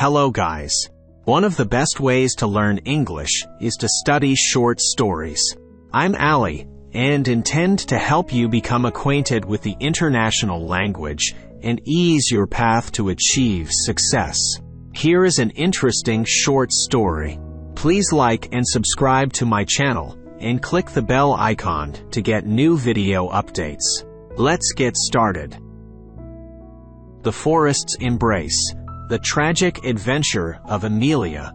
Hello guys. One of the best ways to learn English is to study short stories. I'm Ali, and intend to help you become acquainted with the international language and ease your path to achieve success. Here is an interesting short story. Please like and subscribe to my channel and click the bell icon to get new video updates. Let's get started. The Forest's Embrace: The Tragic Adventure of Amelia.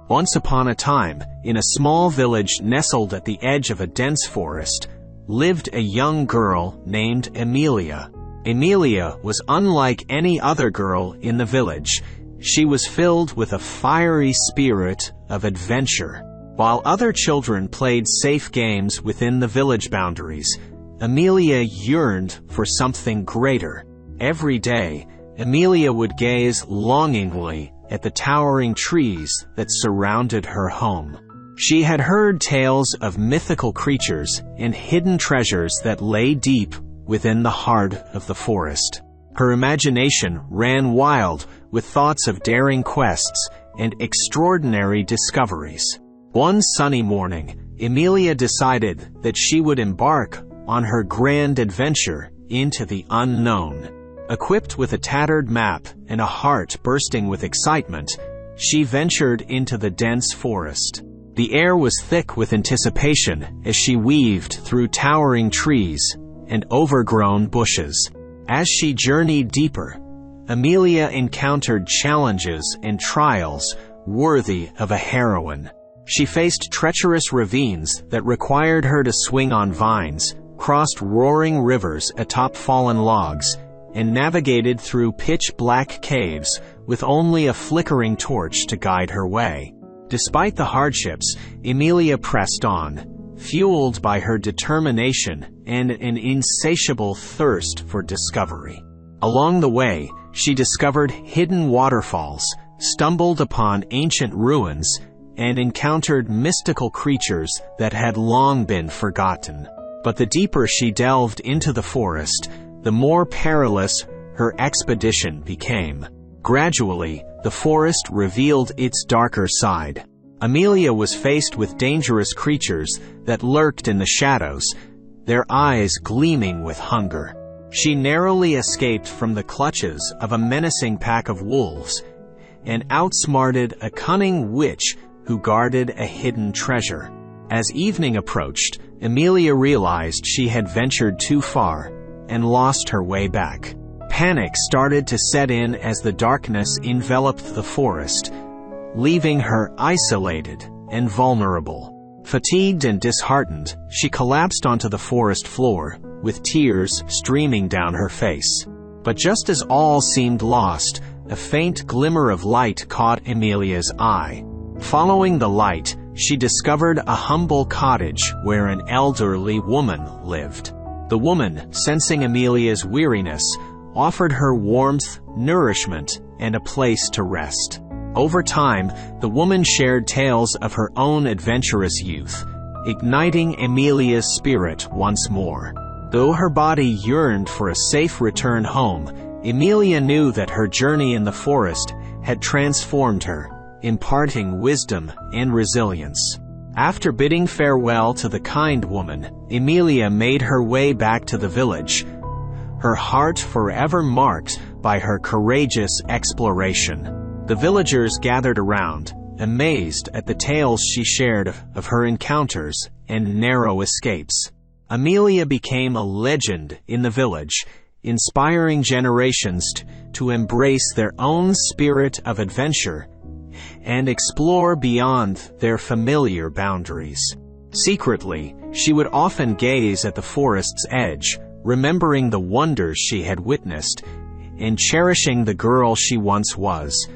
Once upon a time, in a small village nestled at the edge of a dense forest, lived a young girl named Amelia. Amelia was unlike any other girl in the village. She was filled with a fiery spirit of adventure. While other children played safe games within the village boundaries, Amelia yearned for something greater. Every day, Amelia would gaze longingly at the towering trees that surrounded her home. She had heard tales of mythical creatures and hidden treasures that lay deep within the heart of the forest. Her imagination ran wild with thoughts of daring quests and extraordinary discoveries. One sunny morning, Amelia decided that she would embark on her grand adventure into the unknown. Equipped with a tattered map and a heart bursting with excitement, she ventured into the dense forest. The air was thick with anticipation as she weaved through towering trees and overgrown bushes. As she journeyed deeper, Amelia encountered challenges and trials worthy of a heroine. She faced treacherous ravines that required her to swing on vines, crossed roaring rivers atop fallen logs, and navigated through pitch-black caves with only a flickering torch to guide her way. Despite the hardships, Amelia pressed on, fueled by her determination and an insatiable thirst for discovery. Along the way, she discovered hidden waterfalls, stumbled upon ancient ruins, and encountered mystical creatures that had long been forgotten. But the deeper she delved into the forest, the more perilous her expedition became. Gradually, the forest revealed its darker side. Amelia was faced with dangerous creatures that lurked in the shadows, their eyes gleaming with hunger. She narrowly escaped from the clutches of a menacing pack of wolves and outsmarted a cunning witch who guarded a hidden treasure. As evening approached, Amelia realized she had ventured too far and lost her way back. Panic started to set in as the darkness enveloped the forest, leaving her isolated and vulnerable. Fatigued and disheartened, she collapsed onto the forest floor, with tears streaming down her face. But just as all seemed lost, a faint glimmer of light caught Amelia's eye. Following the light, she discovered a humble cottage where an elderly woman lived. The woman, sensing Amelia's weariness, offered her warmth, nourishment, and a place to rest. Over time, the woman shared tales of her own adventurous youth, igniting Amelia's spirit once more. Though her body yearned for a safe return home, Amelia knew that her journey in the forest had transformed her, imparting wisdom and resilience. After bidding farewell to the kind woman, Amelia made her way back to the village, her heart forever marked by her courageous exploration. The villagers gathered around, amazed at the tales she shared of her encounters and narrow escapes. Amelia became a legend in the village, inspiring generations to embrace their own spirit of adventure and explore beyond their familiar boundaries. Secretly, she would often gaze at the forest's edge, remembering the wonders she had witnessed and cherishing the girl she once was,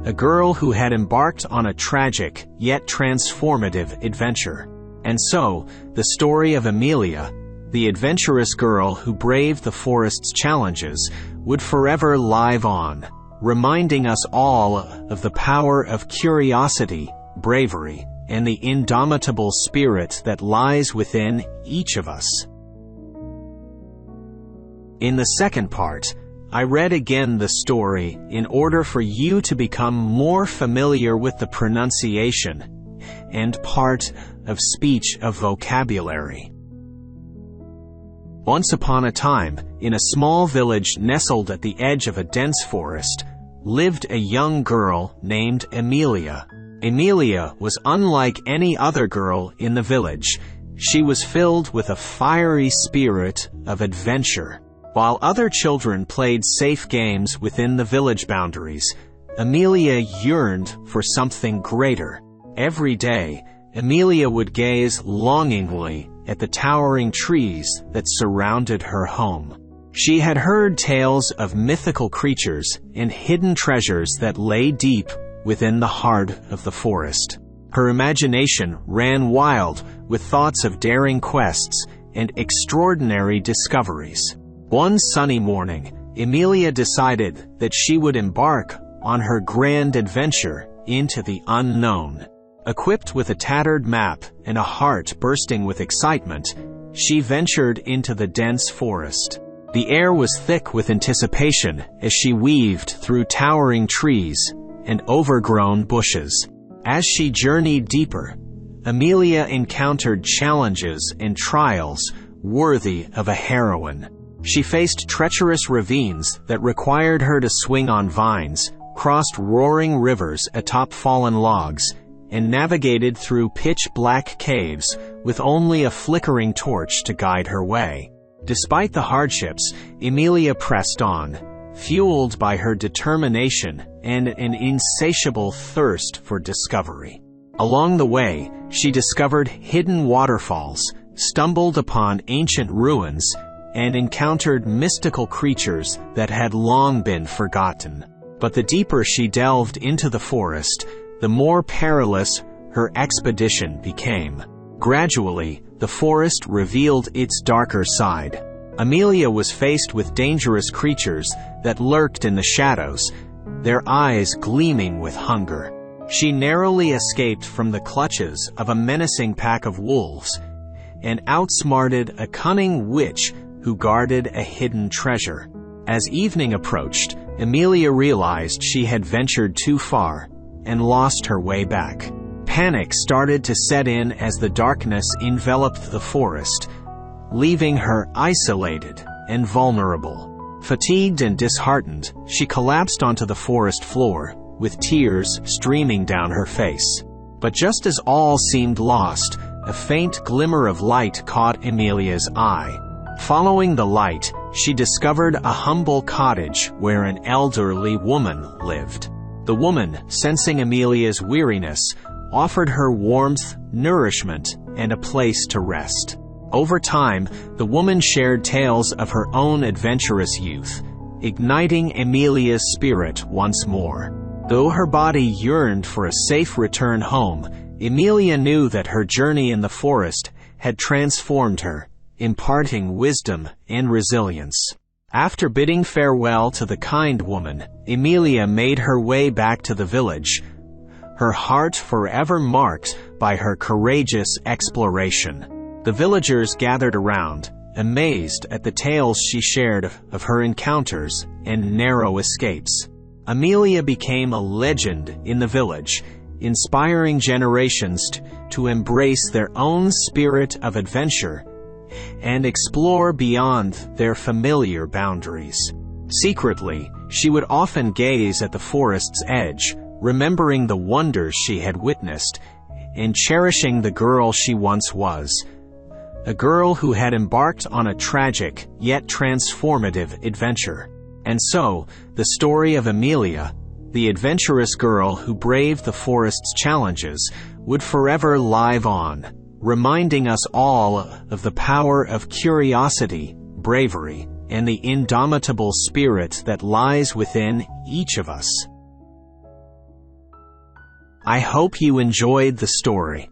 a girl who had embarked on a tragic yet transformative adventure. And so, the story of Amelia, the adventurous girl who braved the forest's challenges, would forever live on, reminding us all of the power of curiosity, bravery, and the indomitable spirit that lies within each of us. In the second part, I read again the story in order for you to become more familiar with the pronunciation and part of speech of vocabulary. Once upon a time, in a small village nestled at the edge of a dense forest, lived a young girl named Amelia. Amelia was unlike any other girl in the village. She was filled with a fiery spirit of adventure. While other children played safe games within the village boundaries, Amelia yearned for something greater. Every day, Amelia would gaze longingly at the towering trees that surrounded her home. She had heard tales of mythical creatures and hidden treasures that lay deep within the heart of the forest. Her imagination ran wild with thoughts of daring quests and extraordinary discoveries. One sunny morning, Amelia decided that she would embark on her grand adventure into the unknown. Equipped with a tattered map and a heart bursting with excitement, she ventured into the dense forest. The air was thick with anticipation as she weaved through towering trees and overgrown bushes. As she journeyed deeper, Amelia encountered challenges and trials worthy of a heroine. She faced treacherous ravines that required her to swing on vines, crossed roaring rivers atop fallen logs, and navigated through pitch-black caves with only a flickering torch to guide her way. Despite the hardships, Amelia pressed on, fueled by her determination and an insatiable thirst for discovery. Along the way, she discovered hidden waterfalls, stumbled upon ancient ruins, and encountered mystical creatures that had long been forgotten. But the deeper she delved into the forest, the more perilous her expedition became. Gradually, the forest revealed its darker side. Amelia was faced with dangerous creatures that lurked in the shadows, their eyes gleaming with hunger. She narrowly escaped from the clutches of a menacing pack of wolves and outsmarted a cunning witch who guarded a hidden treasure. As evening approached, Amelia realized she had ventured too far and lost her way back. Panic started to set in as the darkness enveloped the forest, leaving her isolated and vulnerable. Fatigued and disheartened, she collapsed onto the forest floor, with tears streaming down her face. But just as all seemed lost, a faint glimmer of light caught Amelia's eye. Following the light, she discovered a humble cottage where an elderly woman lived. The woman, sensing Amelia's weariness, offered her warmth, nourishment, and a place to rest. Over time, the woman shared tales of her own adventurous youth, igniting Amelia's spirit once more. Though her body yearned for a safe return home, Amelia knew that her journey in the forest had transformed her, imparting wisdom and resilience. After bidding farewell to the kind woman, Amelia made her way back to the village, her heart forever marked by her courageous exploration. The villagers gathered around, amazed at the tales she shared of her encounters and narrow escapes. Amelia became a legend in the village, inspiring generations to embrace their own spirit of adventure and explore beyond their familiar boundaries. Secretly, she would often gaze at the forest's edge, remembering the wonders she had witnessed and cherishing the girl she once was, a girl who had embarked on a tragic yet transformative adventure. And so, the story of Amelia, the adventurous girl who braved the forest's challenges, would forever live on, reminding us all of the power of curiosity, bravery, and the indomitable spirit that lies within each of us. I hope you enjoyed the story.